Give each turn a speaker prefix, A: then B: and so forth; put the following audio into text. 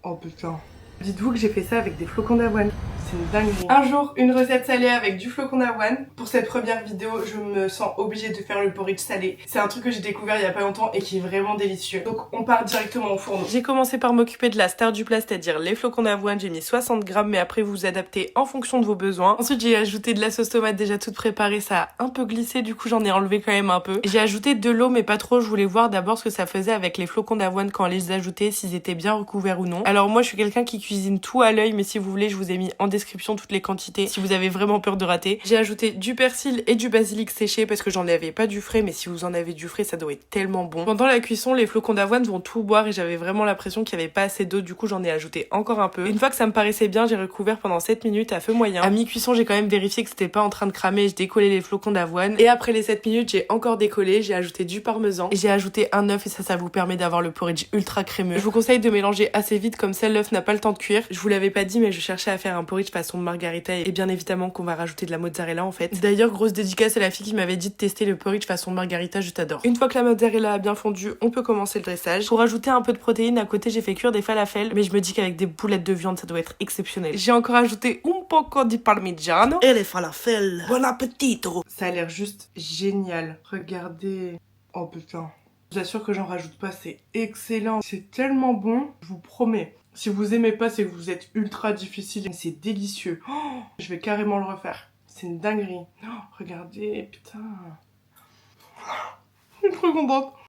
A: Oh putain. Dites-vous que j'ai fait ça avec des flocons d'avoine. C'est une dinguerie. Un jour, une recette salée avec du flocon d'avoine. Pour cette première vidéo, je me sens obligée de faire le porridge salé. C'est un truc que j'ai découvert il y a pas longtemps et qui est vraiment délicieux. Donc on part directement au fourneau. J'ai commencé par m'occuper de la star du plat, c'est-à-dire les flocons d'avoine. J'ai mis 60 grammes, mais après vous adaptez en fonction de vos besoins. Ensuite, j'ai ajouté de la sauce tomate déjà toute préparée. Ça a un peu glissé, du coup j'en ai enlevé quand même un peu. J'ai ajouté de l'eau, mais pas trop. Je voulais voir d'abord ce que ça faisait avec les flocons d'avoine quand on les ajoutait, s'ils étaient bien recouverts ou non. Alors moi, je suis quelqu'un qui cuisine tout à l'œil, mais si vous voulez, je vous ai mis en description toutes les quantités si vous avez vraiment peur de rater. J'ai ajouté du persil et du basilic séché parce que j'en avais pas du frais, mais si vous en avez du frais, ça doit être tellement bon. Pendant la cuisson, les flocons d'avoine vont tout boire et j'avais vraiment l'impression qu'il y avait pas assez d'eau, du coup j'en ai ajouté encore un peu. Une fois que ça me paraissait bien, j'ai recouvert pendant 7 minutes à feu moyen. À mi-cuisson, j'ai quand même vérifié que c'était pas en train de cramer, je décollais les flocons d'avoine. Et après les 7 minutes, j'ai encore décollé, j'ai ajouté du parmesan et j'ai ajouté un œuf et ça vous permet d'avoir le porridge ultra crémeux. Je vous conseille de mélanger assez vite, comme ça l'œuf n'a pas le temps de cuire. Je vous l'avais pas dit, mais je cherchais à faire un porridge façon margarita et bien évidemment qu'on va rajouter de la mozzarella en fait. D'ailleurs, grosse dédicace à la fille qui m'avait dit de tester le porridge façon margarita, je t'adore. Une fois que la mozzarella a bien fondu, on peut commencer le dressage. Pour ajouter un peu de protéines, à côté j'ai fait cuire des falafels, mais je me dis qu'avec des boulettes de viande ça doit être exceptionnel. J'ai encore ajouté un poco di parmigiano
B: Et les falafels, bon appetito.
A: Ça a l'air juste génial. Regardez. Oh putain. Je vous assure que j'en rajoute pas, c'est excellent. C'est tellement bon, je vous promets. Si vous aimez pas, c'est que vous êtes ultra difficile. C'est délicieux. Oh, je vais carrément le refaire. C'est une dinguerie. Oh, regardez, putain. Je suis trop contente.